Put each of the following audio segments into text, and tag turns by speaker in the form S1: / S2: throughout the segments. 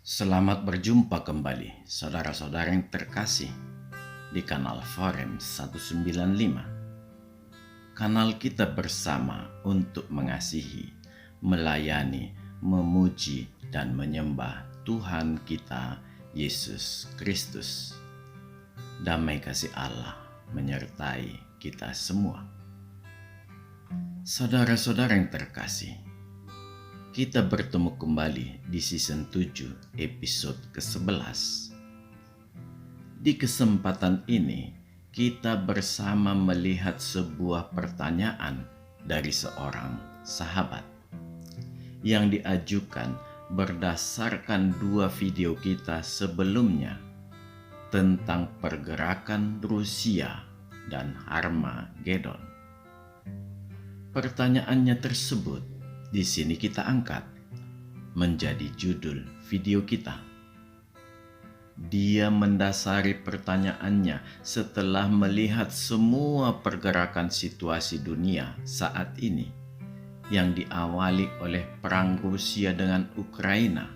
S1: Selamat berjumpa kembali, saudara-saudara yang terkasih, di kanal Forum 195. Kanal kita bersama untuk mengasihi, melayani, memuji, dan menyembah Tuhan kita, Yesus Kristus. Damai kasih Allah menyertai kita semua. Saudara-saudara yang terkasih, kita bertemu kembali di season 7 episode ke-11. Di kesempatan ini, kita bersama melihat sebuah pertanyaan dari seorang sahabat yang diajukan berdasarkan dua video kita sebelumnya tentang pergerakan Rusia dan Harmagedon. Pertanyaannya tersebut di sini kita angkat menjadi judul video kita. Dia mendasari pertanyaannya setelah melihat semua pergerakan situasi dunia saat ini yang diawali oleh perang Rusia dengan Ukraina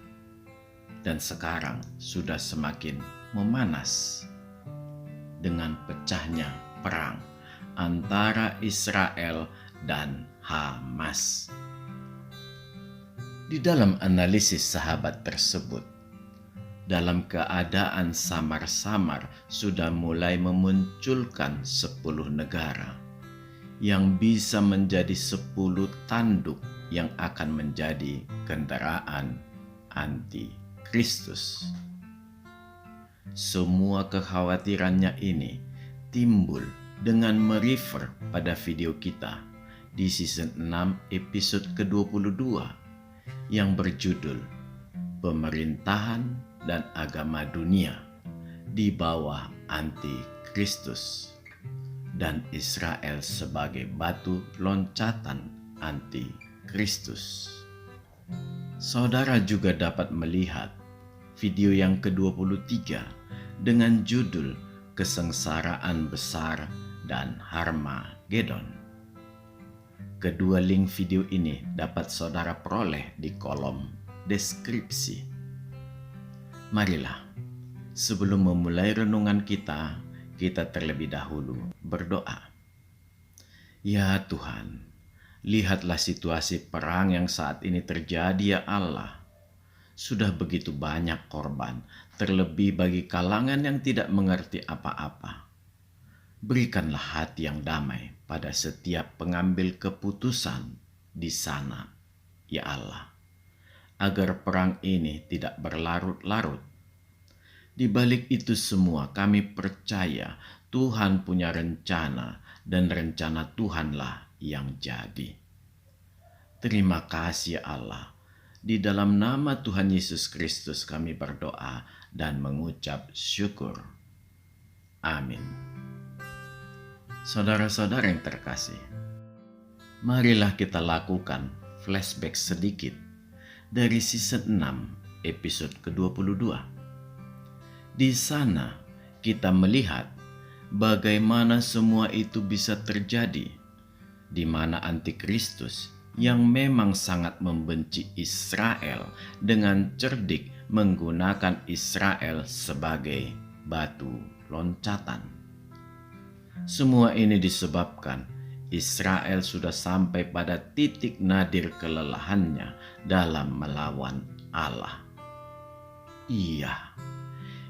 S1: dan sekarang sudah semakin memanas dengan pecahnya perang antara Israel dan Hamas. Di dalam analisis sahabat tersebut, dalam keadaan samar-samar sudah mulai memunculkan 10 negara yang bisa menjadi 10 tanduk yang akan menjadi kendaraan anti-Kristus. Semua kekhawatirannya ini timbul dengan merefer pada video kita di season 6 episode ke-22 yang berjudul Pemerintahan dan Agama Dunia di bawah Anti-Kristus dan Israel sebagai batu loncatan Anti-Kristus. Saudara juga dapat melihat video yang ke-23 dengan judul Kesengsaraan Besar dan Harmagedon. Kedua link video ini dapat saudara peroleh di kolom deskripsi. Marilah, sebelum memulai renungan kita terlebih dahulu berdoa. Ya Tuhan, lihatlah situasi perang yang saat ini terjadi ya Allah. Sudah begitu banyak korban, terlebih bagi kalangan yang tidak mengerti apa-apa. Berikanlah hati yang damai pada setiap pengambil keputusan di sana, ya Allah, agar perang ini tidak berlarut-larut. Di balik itu semua kami percaya Tuhan punya rencana dan rencana Tuhanlah yang jadi. Terima kasih ya Allah. Di dalam nama Tuhan Yesus Kristus kami berdoa dan mengucap syukur. Amin. Saudara-saudara yang terkasih, marilah kita lakukan flashback sedikit dari season 6 episode ke-22. Di sana kita melihat bagaimana semua itu bisa terjadi, di mana Antikristus yang memang sangat membenci Israel dengan cerdik menggunakan Israel sebagai batu loncatan. Semua ini disebabkan Israel sudah sampai pada titik nadir kelelahannya dalam melawan Allah. Iya,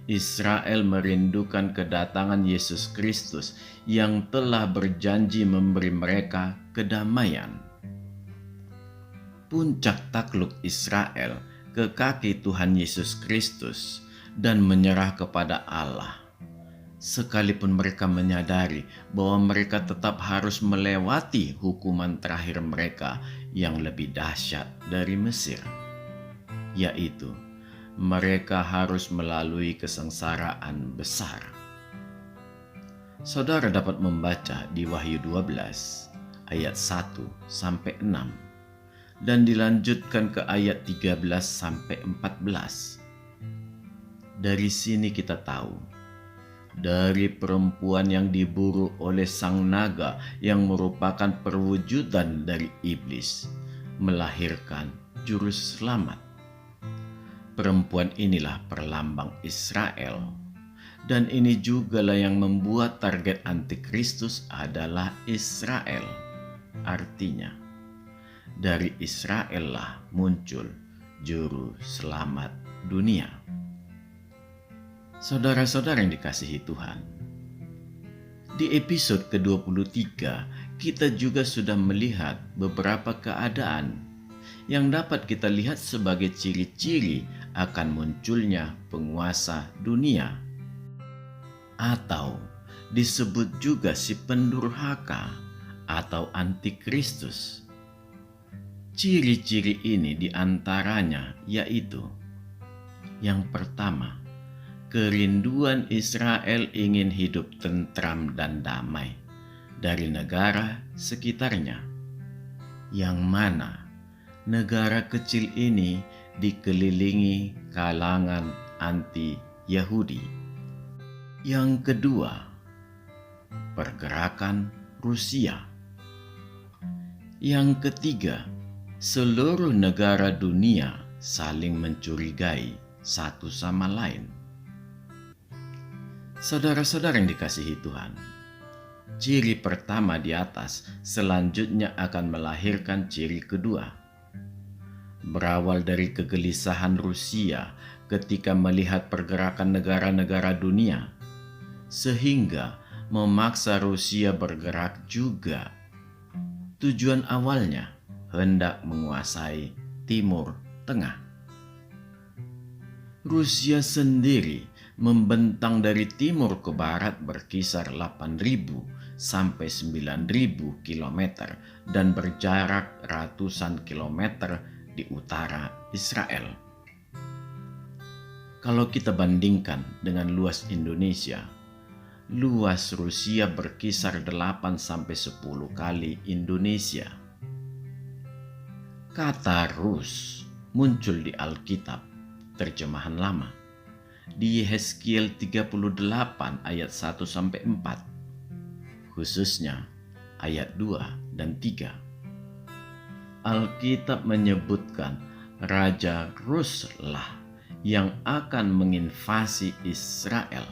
S1: Israel merindukan kedatangan Yesus Kristus yang telah berjanji memberi mereka kedamaian. Puncak takluk Israel ke kaki Tuhan Yesus Kristus dan menyerah kepada Allah. Sekalipun mereka menyadari bahwa mereka tetap harus melewati hukuman terakhir mereka yang lebih dahsyat dari Mesir, yaitu mereka harus melalui kesengsaraan besar. Saudara dapat membaca di Wahyu 12 ayat 1-6 dan dilanjutkan ke ayat 13-14. Dari sini kita tahu dari perempuan yang diburu oleh sang naga yang merupakan perwujudan dari iblis melahirkan juru selamat. Perempuan inilah perlambang Israel. Dan ini jugalah yang membuat target antikristus adalah Israel. Artinya, dari Israel lah muncul juru selamat dunia. Saudara-saudara yang dikasihi Tuhan, di episode ke-23 kita juga sudah melihat beberapa keadaan yang dapat kita lihat sebagai ciri-ciri akan munculnya penguasa dunia, atau disebut juga si pendurhaka atau antikristus. Ciri-ciri ini diantaranya yaitu: yang pertama, kerinduan Israel ingin hidup tentram dan damai dari negara sekitarnya, yang mana negara kecil ini dikelilingi kalangan anti-Yahudi. Yang kedua, pergerakan Rusia. Yang ketiga, seluruh negara dunia saling mencurigai satu sama lain. Saudara-saudara yang dikasihi Tuhan, ciri pertama di atas selanjutnya akan melahirkan ciri kedua. Berawal dari kegelisahan Rusia ketika melihat pergerakan negara-negara dunia, sehingga memaksa Rusia bergerak juga. Tujuan awalnya hendak menguasai Timur Tengah. Rusia sendiri membentang dari timur ke barat berkisar 8.000 sampai 9.000 kilometer dan berjarak ratusan kilometer di utara Israel. Kalau kita bandingkan dengan luas Indonesia, luas Rusia berkisar 8 sampai 10 kali Indonesia. Kata Rus muncul di Alkitab terjemahan lama di Yehezkiel 38 ayat 1 sampai 4, khususnya ayat 2 dan 3. Alkitab menyebutkan Raja Rus lah yang akan menginvasi Israel.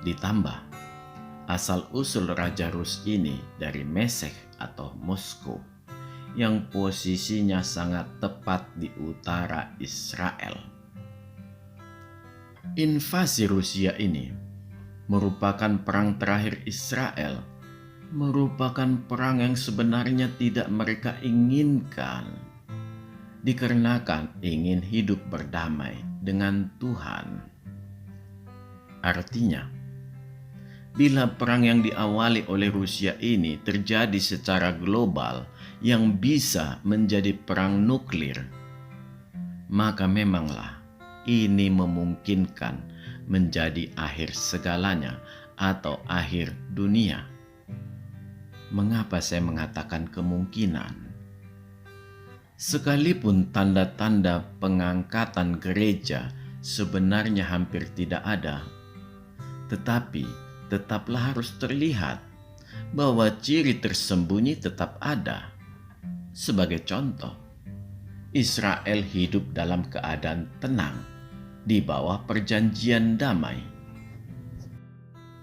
S1: Ditambah, asal-usul Raja Rus ini dari Mesek atau Moskow, yang posisinya sangat tepat di utara Israel. Invasi Rusia ini merupakan perang terakhir Israel, merupakan perang yang sebenarnya tidak mereka inginkan, dikarenakan ingin hidup berdamai dengan Tuhan. Artinya, bila perang yang diawali oleh Rusia ini terjadi secara global yang bisa menjadi perang nuklir, maka memanglah ini memungkinkan menjadi akhir segalanya atau akhir dunia. Mengapa saya mengatakan kemungkinan? Sekalipun tanda-tanda pengangkatan gereja sebenarnya hampir tidak ada, tetapi tetaplah harus terlihat bahwa ciri tersembunyi tetap ada. Sebagai contoh, Israel hidup dalam keadaan tenang di bawah perjanjian damai.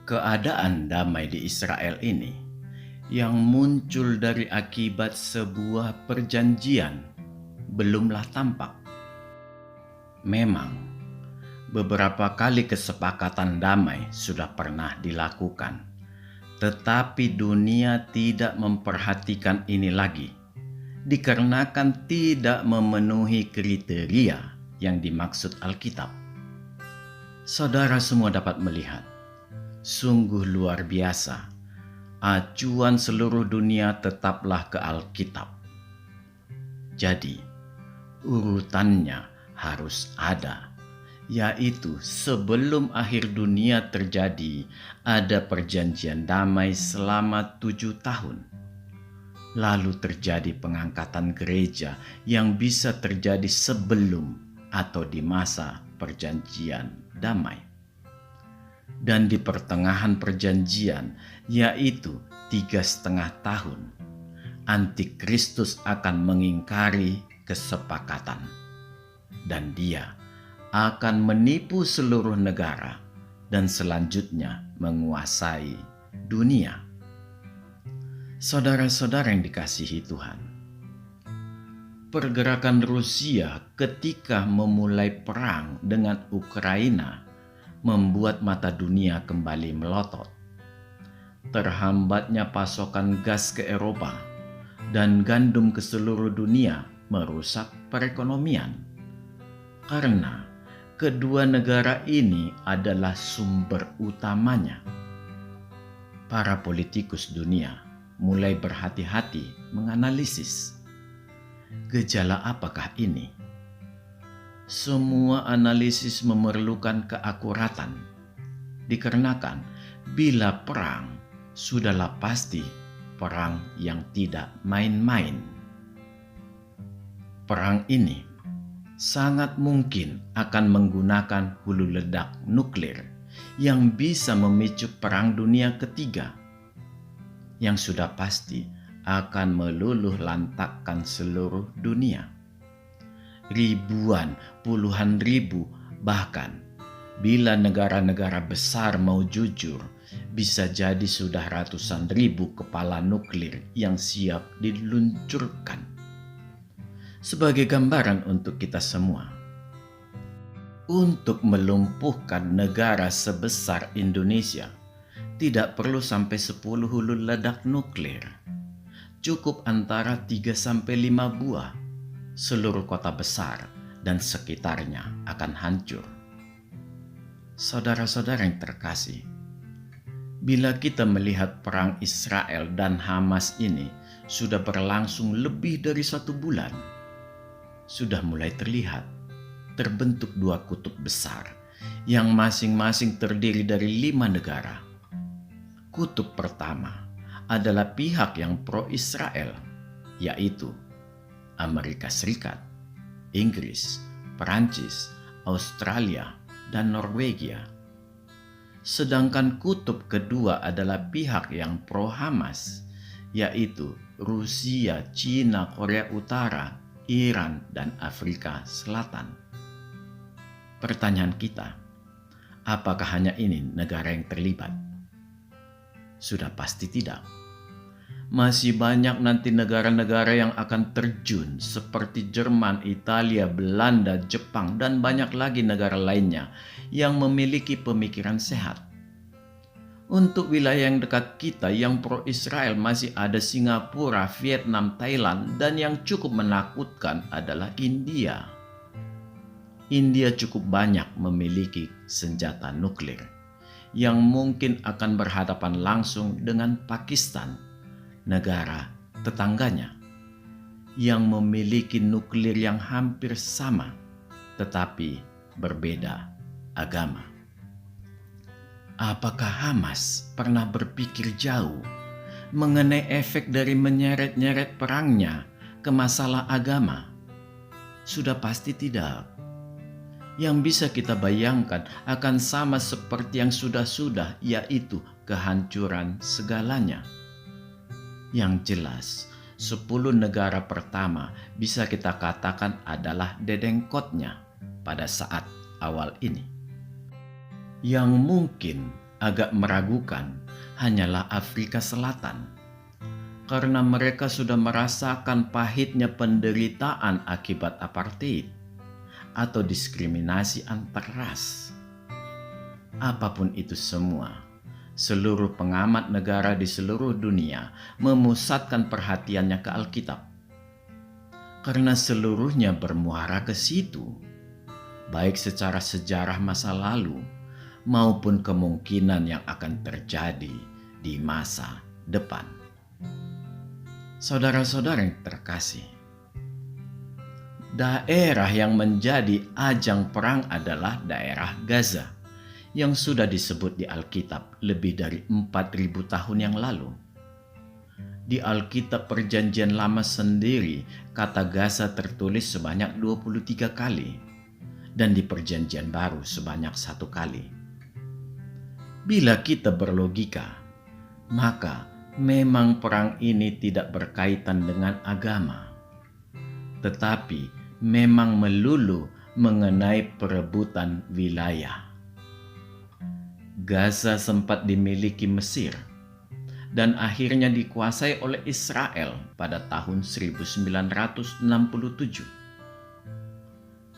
S1: Keadaan damai di Israel ini yang muncul dari akibat sebuah perjanjian belumlah tampak. Memang beberapa kali kesepakatan damai sudah pernah dilakukan, tetapi dunia tidak memperhatikan ini lagi, dikarenakan tidak memenuhi kriteria yang dimaksud Alkitab. Saudara semua dapat melihat, sungguh luar biasa, acuan seluruh dunia tetaplah ke Alkitab. Jadi, urutannya harus ada, yaitu sebelum akhir dunia terjadi, ada perjanjian damai selama 7 tahun. Lalu terjadi pengangkatan gereja yang bisa terjadi sebelum atau di masa perjanjian damai. Dan di pertengahan perjanjian, yaitu 3,5 tahun, Antikristus akan mengingkari kesepakatan. dan dia akan menipu seluruh negara dan selanjutnya menguasai dunia. Saudara-saudara yang dikasihi Tuhan, pergerakan Rusia ketika memulai perang dengan Ukraina membuat mata dunia kembali melotot. Terhambatnya pasokan gas ke Eropa dan gandum ke seluruh dunia merusak perekonomian. Karena kedua negara ini adalah sumber utamanya. Para politikus dunia mulai berhati-hati menganalisis gejala apakah ini. Semua analisis memerlukan keakuratan, dikarenakan bila perang, sudahlah pasti perang yang tidak main-main. Perang ini sangat mungkin akan menggunakan hulu ledak nuklir yang bisa memicu perang dunia ketiga, yang sudah pasti akan meluluh lantakkan seluruh dunia. Ribuan, puluhan ribu, bahkan bila negara-negara besar mau jujur, bisa jadi sudah ratusan ribu kepala nuklir yang siap diluncurkan. Sebagai gambaran untuk kita semua, untuk melumpuhkan negara sebesar Indonesia, tidak perlu sampai 10 hulu ledak nuklir. Cukup antara 3-5 buah. Seluruh kota besar dan sekitarnya akan hancur. Saudara-saudara yang terkasih, bila kita melihat perang Israel dan Hamas ini sudah berlangsung lebih dari 1 bulan, sudah mulai terlihat terbentuk 2 kutub besar yang masing-masing terdiri dari 5 negara. Kutub pertama adalah pihak yang pro-Israel, yaitu Amerika Serikat, Inggris, Perancis, Australia, dan Norwegia. Sedangkan kutub kedua adalah pihak yang pro-Hamas, yaitu Rusia, Cina, Korea Utara, Iran, dan Afrika Selatan. Pertanyaan kita, apakah hanya ini negara yang terlibat? Sudah pasti tidak. Masih banyak nanti negara-negara yang akan terjun seperti Jerman, Italia, Belanda, Jepang, dan banyak lagi negara lainnya yang memiliki pemikiran sehat. Untuk wilayah yang dekat kita yang pro-Israel masih ada Singapura, Vietnam, Thailand, dan yang cukup menakutkan adalah India. India cukup banyak memiliki senjata nuklir yang mungkin akan berhadapan langsung dengan Pakistan, negara tetangganya, yang memiliki nuklir yang hampir sama tetapi berbeda agama. Apakah Hamas pernah berpikir jauh mengenai efek dari menyeret-nyeret perangnya ke masalah agama? Sudah pasti tidak. Yang bisa kita bayangkan akan sama seperti yang sudah-sudah, yaitu kehancuran segalanya. Yang jelas, 10 negara pertama bisa kita katakan adalah dedengkotnya pada saat awal ini. Yang mungkin agak meragukan hanyalah Afrika Selatan, karena mereka sudah merasakan pahitnya penderitaan akibat apartheid atau diskriminasi antar ras. Apapun itu semua, seluruh pengamat negara di seluruh dunia memusatkan perhatiannya ke Alkitab. Karena seluruhnya bermuara ke situ, baik secara sejarah masa lalu maupun kemungkinan yang akan terjadi di masa depan. Saudara-saudara yang terkasih, daerah yang menjadi ajang perang adalah daerah Gaza, yang sudah disebut di Alkitab lebih dari 4.000 tahun yang lalu. Di Alkitab Perjanjian Lama sendiri, kata Gaza tertulis sebanyak 23 kali, dan di Perjanjian Baru sebanyak 1 kali. Bila kita berlogika, maka memang perang ini tidak berkaitan dengan agama, tetapi memang melulu mengenai perebutan wilayah. Gaza sempat dimiliki Mesir dan akhirnya dikuasai oleh Israel pada tahun 1967.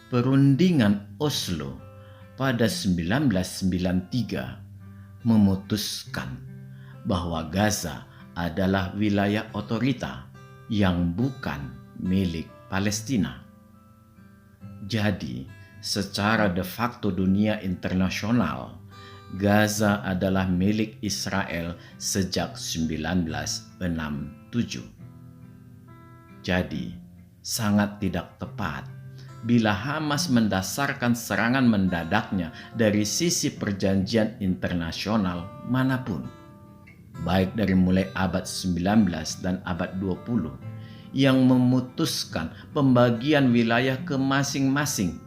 S1: Perundingan Oslo pada 1993 memutuskan bahwa Gaza adalah wilayah otorita yang bukan milik Palestina. Jadi, secara de facto dunia internasional, Gaza adalah milik Israel sejak 1967. Jadi, sangat tidak tepat bila Hamas mendasarkan serangan mendadaknya dari sisi perjanjian internasional manapun, baik dari mulai abad 19 dan abad 20, yang memutuskan pembagian wilayah ke masing-masing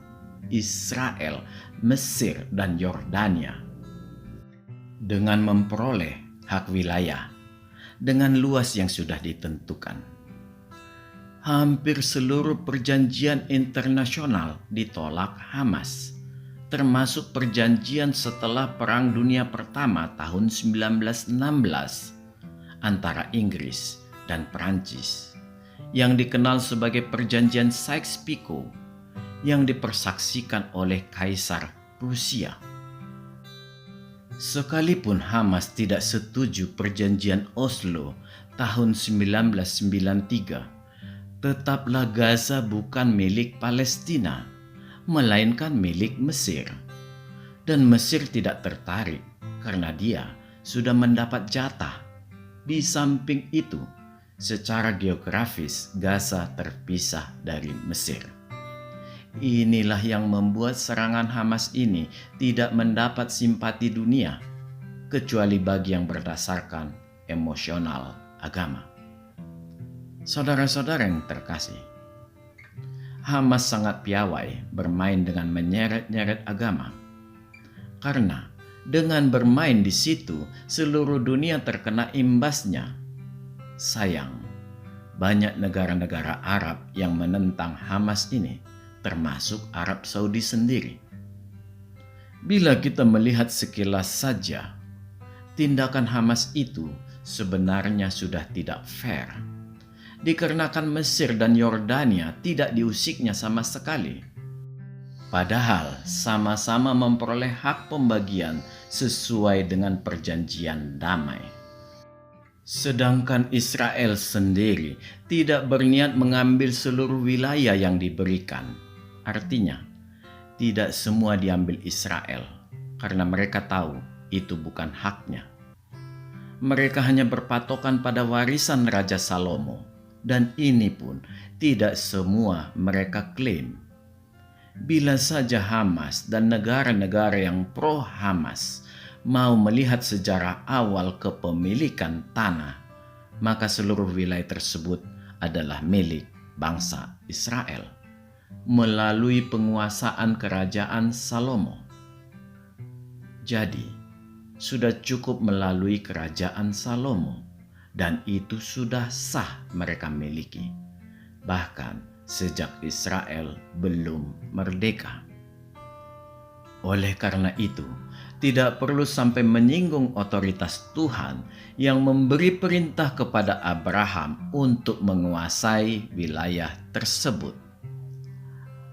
S1: Israel, Mesir, dan Yordania dengan memperoleh hak wilayah dengan luas yang sudah ditentukan. Hampir seluruh perjanjian internasional ditolak Hamas, termasuk perjanjian setelah Perang Dunia Pertama tahun 1916 antara Inggris dan Perancis, yang dikenal sebagai Perjanjian Sykes-Picot, yang dipersaksikan oleh Kaisar Rusia. Sekalipun Hamas tidak setuju perjanjian Oslo tahun 1993, tetaplah Gaza bukan milik Palestina, melainkan milik Mesir. Dan Mesir tidak tertarik karena dia sudah mendapat jatah. Di samping itu, secara geografis Gaza terpisah dari Mesir. Inilah yang membuat serangan Hamas ini tidak mendapat simpati dunia, kecuali bagi yang berdasarkan emosional agama. Saudara-saudara yang terkasih, Hamas sangat piawai bermain dengan menyeret-nyeret agama. Karena dengan bermain di situ, seluruh dunia terkena imbasnya. Sayang, banyak negara-negara Arab yang menentang Hamas ini, termasuk Arab Saudi sendiri. Bila kita melihat sekilas saja, tindakan Hamas itu sebenarnya sudah tidak fair, dikarenakan Mesir dan Yordania tidak diusiknya sama sekali. Padahal sama-sama memperoleh hak pembagian sesuai dengan perjanjian damai. Sedangkan Israel sendiri tidak berniat mengambil seluruh wilayah yang diberikan. Artinya, tidak semua diambil Israel karena mereka tahu itu bukan haknya. Mereka hanya berpatokan pada warisan Raja Salomo, dan ini pun tidak semua mereka klaim. Bila saja Hamas dan negara-negara yang pro-Hamas mau melihat sejarah awal kepemilikan tanah, maka seluruh wilayah tersebut adalah milik bangsa Israel melalui penguasaan kerajaan Salomo. Jadi, sudah cukup melalui kerajaan Salomo, dan itu sudah sah mereka miliki, bahkan sejak Israel belum merdeka. Oleh karena itu, tidak perlu sampai menyinggung otoritas Tuhan yang memberi perintah kepada Abraham untuk menguasai wilayah tersebut.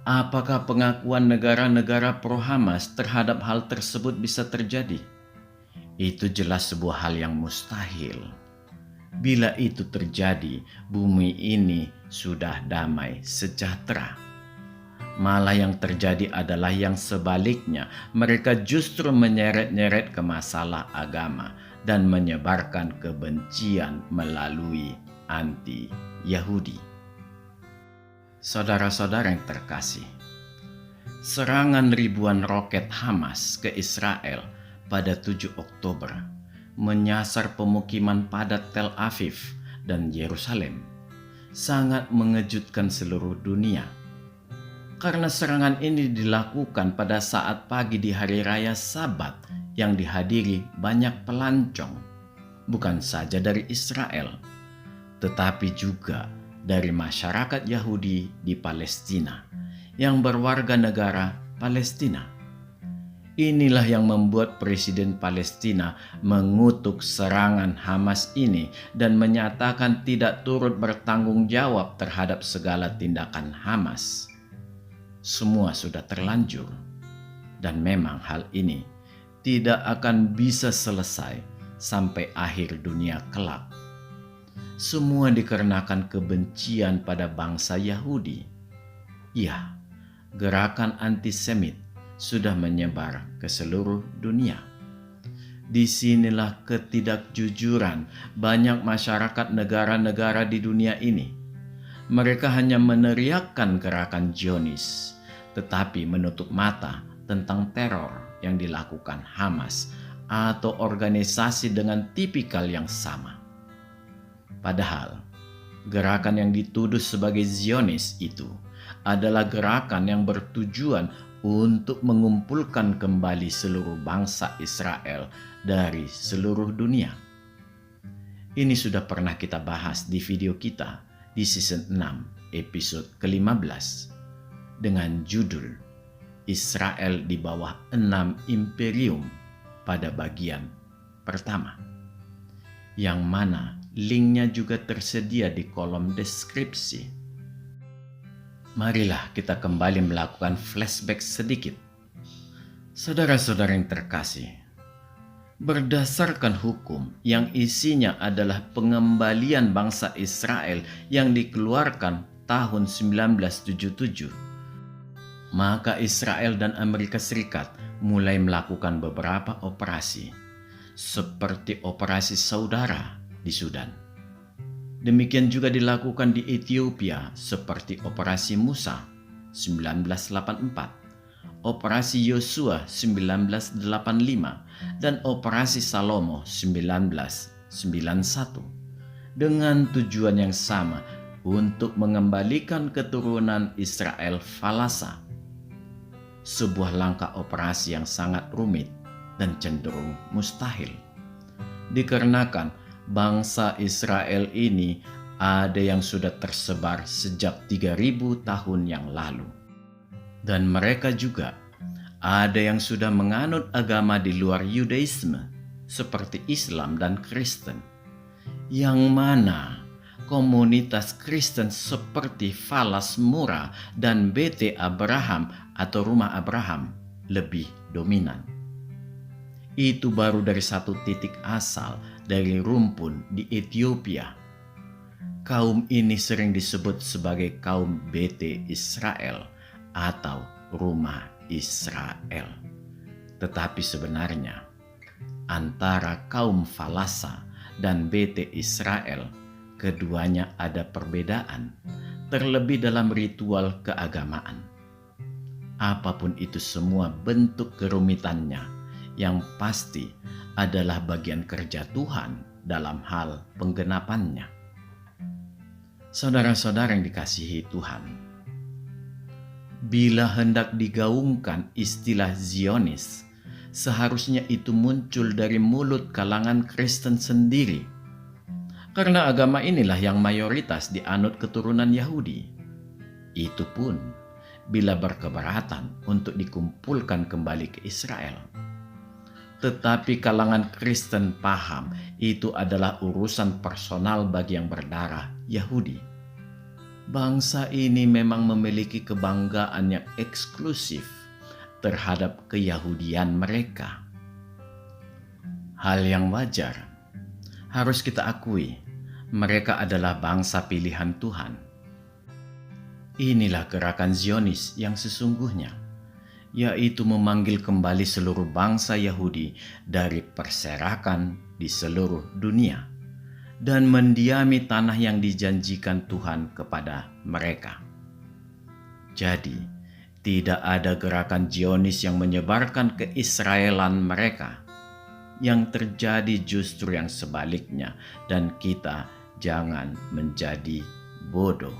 S1: Apakah pengakuan negara-negara pro-Hamas terhadap hal tersebut bisa terjadi? Itu jelas sebuah hal yang mustahil. Bila itu terjadi, bumi ini sudah damai sejahtera. Malah yang terjadi adalah yang sebaliknya. Mereka justru menyeret-nyeret ke masalah agama dan menyebarkan kebencian melalui anti-Yahudi. Saudara-saudara yang terkasih, serangan ribuan roket Hamas ke Israel pada 7 Oktober menyasar pemukiman padat Tel Aviv dan Yerusalem sangat mengejutkan seluruh dunia. Karena serangan ini dilakukan pada saat pagi di hari raya Sabat yang dihadiri banyak pelancong, bukan saja dari Israel, tetapi juga dari masyarakat Yahudi di Palestina yang berwarga negara Palestina. Inilah yang membuat Presiden Palestina mengutuk serangan Hamas ini dan menyatakan tidak turut bertanggung jawab terhadap segala tindakan Hamas. Semua sudah terlanjur, dan memang hal ini tidak akan bisa selesai sampai akhir dunia kelak. Semua dikarenakan kebencian pada bangsa Yahudi. Ya, gerakan antisemit sudah menyebar ke seluruh dunia. Disinilah ketidakjujuran banyak masyarakat negara-negara di dunia ini. Mereka hanya meneriakkan gerakan Zionis, tetapi menutup mata tentang teror yang dilakukan Hamas atau organisasi dengan tipikal yang sama. Padahal, gerakan yang dituduh sebagai Zionis itu adalah gerakan yang bertujuan untuk mengumpulkan kembali seluruh bangsa Israel dari seluruh dunia. Ini sudah pernah kita bahas di video kita di season 6 episode ke-15 dengan judul Israel di bawah 6 imperium pada bagian pertama, yang mana linknya juga tersedia di kolom deskripsi. Marilah kita kembali melakukan flashback sedikit. Saudara-saudara yang terkasih, berdasarkan hukum yang isinya adalah pengembalian bangsa Israel yang dikeluarkan tahun 1967, maka Israel dan Amerika Serikat mulai melakukan beberapa operasi, seperti operasi Saudara di Sudan. Demikian juga dilakukan di Ethiopia seperti Operasi Musa 1984, Operasi Yosua 1985, dan Operasi Salomo 1991 dengan tujuan yang sama untuk mengembalikan keturunan Israel falasa. Sebuah langkah operasi yang sangat rumit dan cenderung mustahil, dikarenakan bangsa Israel ini ada yang sudah tersebar sejak 3000 tahun yang lalu. Dan mereka juga ada yang sudah menganut agama di luar Yudaisme seperti Islam dan Kristen, yang mana komunitas Kristen seperti Falas Murah dan BT Abraham atau Rumah Abraham lebih dominan. Itu baru dari satu titik asal dari rumpun di Ethiopia. Kaum ini sering disebut sebagai kaum BT Israel atau Rumah Israel. Tetapi sebenarnya antara kaum Falasa dan BT Israel, keduanya ada perbedaan, terlebih dalam ritual keagamaan. Apapun itu semua bentuk kerumitannya, yang pasti adalah bagian kerja Tuhan dalam hal penggenapannya. Saudara-saudara yang dikasihi Tuhan, bila hendak digaungkan istilah Zionis, seharusnya itu muncul dari mulut kalangan Kristen sendiri. Karena agama inilah yang mayoritas dianut keturunan Yahudi. Itu pun bila berkeberatan untuk dikumpulkan kembali ke Israel. Tetapi kalangan Kristen paham itu adalah urusan personal bagi yang berdarah Yahudi. Bangsa ini memang memiliki kebanggaan yang eksklusif terhadap keyahudian mereka. Hal yang wajar, harus kita akui, mereka adalah bangsa pilihan Tuhan. Inilah gerakan Zionis yang sesungguhnya, yaitu memanggil kembali seluruh bangsa Yahudi dari perserakan di seluruh dunia dan mendiami tanah yang dijanjikan Tuhan kepada mereka. Jadi, tidak ada gerakan Zionis yang menyebarkan keisraelan mereka. Yang terjadi justru yang sebaliknya, dan kita jangan menjadi bodoh.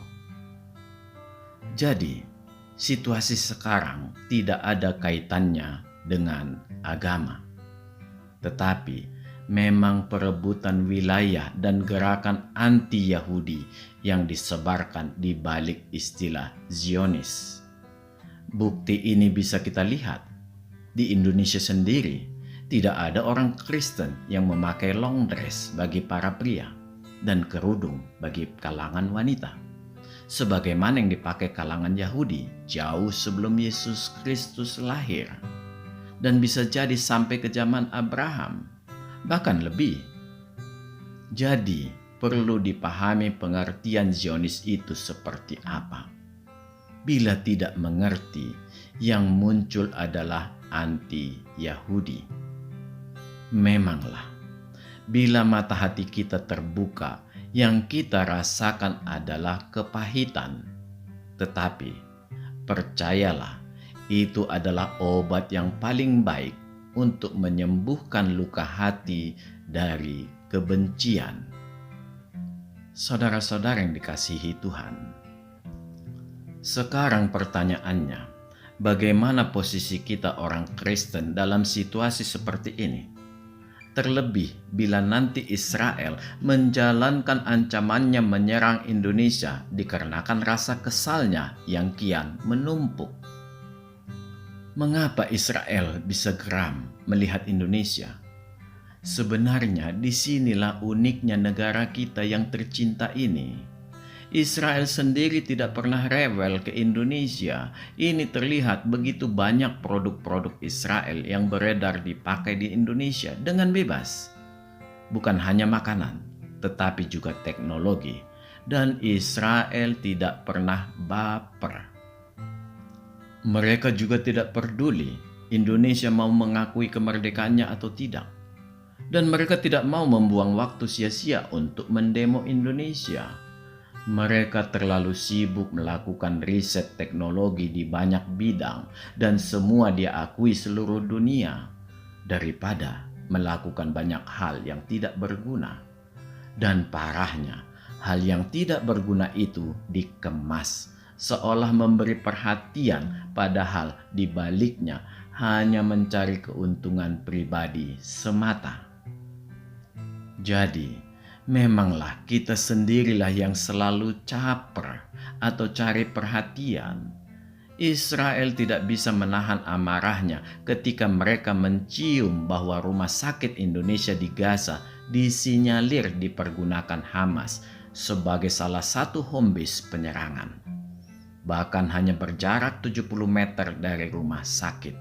S1: Jadi, situasi sekarang tidak ada kaitannya dengan agama, tetapi memang perebutan wilayah dan gerakan anti-Yahudi yang disebarkan di balik istilah Zionis. Bukti ini bisa kita lihat di Indonesia sendiri. Tidak ada orang Kristen yang memakai long dress bagi para pria dan kerudung bagi kalangan wanita, sebagaimana yang dipakai kalangan Yahudi jauh sebelum Yesus Kristus lahir, dan bisa jadi sampai ke zaman Abraham, bahkan lebih. Jadi perlu dipahami pengertian Zionis itu seperti apa. Bila tidak mengerti, yang muncul adalah anti-Yahudi. Memanglah, bila mata hati kita terbuka, yang kita rasakan adalah kepahitan. Tetapi percayalah, itu adalah obat yang paling baik untuk menyembuhkan luka hati dari kebencian. Saudara-saudara yang dikasihi Tuhan, sekarang pertanyaannya, bagaimana posisi kita orang Kristen dalam situasi seperti ini? Terlebih bila nanti Israel menjalankan ancamannya menyerang Indonesia dikarenakan rasa kesalnya yang kian menumpuk. Mengapa Israel bisa geram melihat Indonesia? Sebenarnya disinilah uniknya negara kita yang tercinta ini. Israel sendiri tidak pernah rewel ke Indonesia. Ini terlihat begitu banyak produk-produk Israel yang beredar dipakai di Indonesia dengan bebas. Bukan hanya makanan, tetapi juga teknologi. Dan Israel tidak pernah baper. Mereka juga tidak peduli Indonesia mau mengakui kemerdekaannya atau tidak. Dan mereka tidak mau membuang waktu sia-sia untuk mendemo Indonesia. Mereka terlalu sibuk melakukan riset teknologi di banyak bidang dan semua diakui seluruh dunia daripada melakukan banyak hal yang tidak berguna. Dan parahnya, hal yang tidak berguna itu dikemas seolah memberi perhatian, padahal di baliknya hanya mencari keuntungan pribadi semata. Jadi, memanglah kita sendirilah yang selalu caper atau cari perhatian. Israel tidak bisa menahan amarahnya ketika mereka mencium bahwa rumah sakit Indonesia di Gaza disinyalir dipergunakan Hamas sebagai salah satu home base penyerangan. Bahkan hanya berjarak 70 meter dari rumah sakit.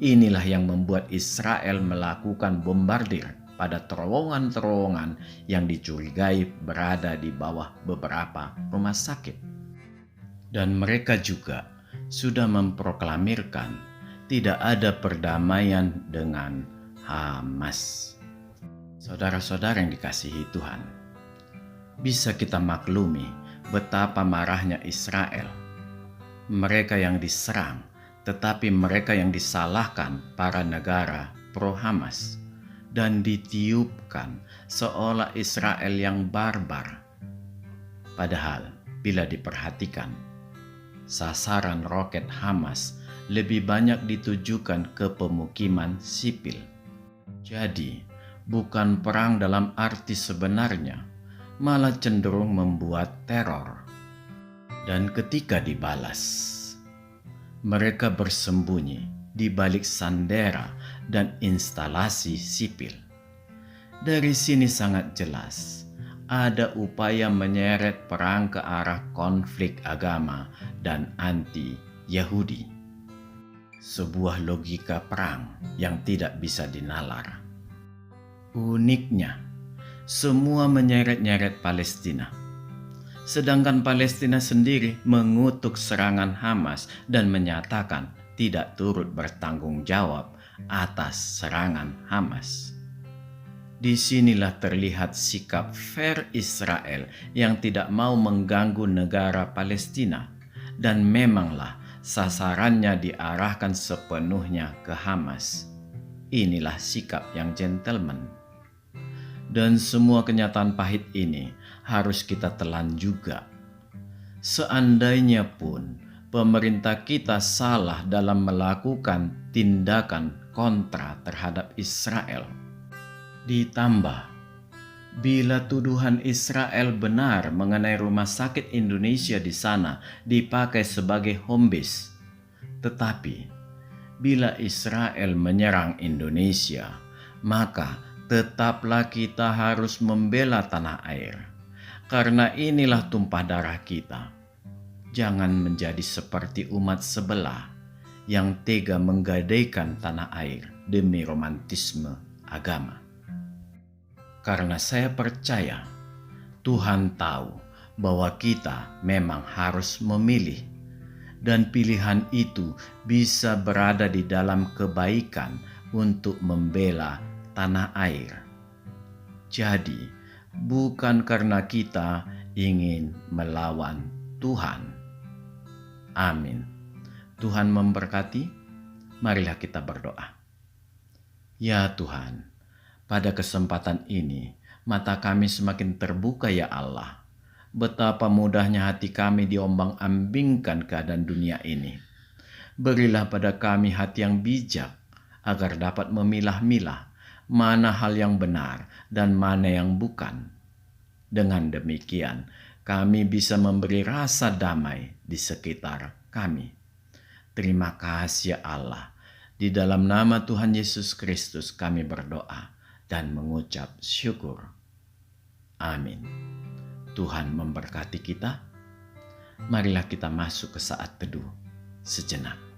S1: Inilah yang membuat Israel melakukan bombardir pada terowongan-terowongan yang dicurigai berada di bawah beberapa rumah sakit. Dan mereka juga sudah memproklamirkan tidak ada perdamaian dengan Hamas. Saudara-saudara yang dikasihi Tuhan, bisa kita maklumi betapa marahnya Israel. Mereka yang diserang, tetapi mereka yang disalahkan para negara pro-Hamas. Dan ditiupkan seolah Israel yang barbar. Padahal bila diperhatikan, sasaran roket Hamas lebih banyak ditujukan ke pemukiman sipil. Jadi bukan perang dalam arti sebenarnya, malah cenderung membuat teror. Dan ketika dibalas, mereka bersembunyi di balik sandera dan instalasi sipil. Dari sini sangat jelas ada upaya menyeret perang ke arah konflik agama dan anti-Yahudi. Sebuah logika perang yang tidak bisa dinalar. Uniknya, semua menyeret-nyeret Palestina. Sedangkan Palestina sendiri mengutuk serangan Hamas dan menyatakan tidak turut bertanggung jawab atas serangan Hamas. Disinilah terlihat sikap fair Israel yang tidak mau mengganggu negara Palestina, dan memanglah sasarannya diarahkan sepenuhnya ke Hamas. Inilah sikap yang gentleman. Dan semua kenyataan pahit ini harus kita telan juga. Seandainya pun pemerintah kita salah dalam melakukan tindakan kontra terhadap Israel. Ditambah, bila tuduhan Israel benar mengenai rumah sakit Indonesia di sana dipakai sebagai home base, Tetapi bila Israel menyerang Indonesia, maka tetaplah kita harus membela tanah air. Karena inilah tumpah darah kita. Jangan menjadi seperti umat sebelah yang tega menggadaikan tanah air demi romantisme agama. Karena saya percaya Tuhan tahu bahwa kita memang harus memilih, dan pilihan itu bisa berada di dalam kebaikan untuk membela tanah air. Jadi, bukan karena kita ingin melawan Tuhan. Amin. Tuhan memberkati. Marilah kita berdoa. Ya Tuhan, pada kesempatan ini, mata kami semakin terbuka ya Allah. Betapa mudahnya hati kami diombang-ambingkan keadaan dunia ini. Berilah pada kami hati yang bijak, agar dapat memilah-milah mana hal yang benar dan mana yang bukan. Dengan demikian, kami bisa memberi rasa damai di sekitar kami. Terima kasih ya Allah. Di dalam nama Tuhan Yesus Kristus kami berdoa dan mengucap syukur. Amin. Tuhan memberkati kita. Marilah kita masuk ke saat teduh sejenak.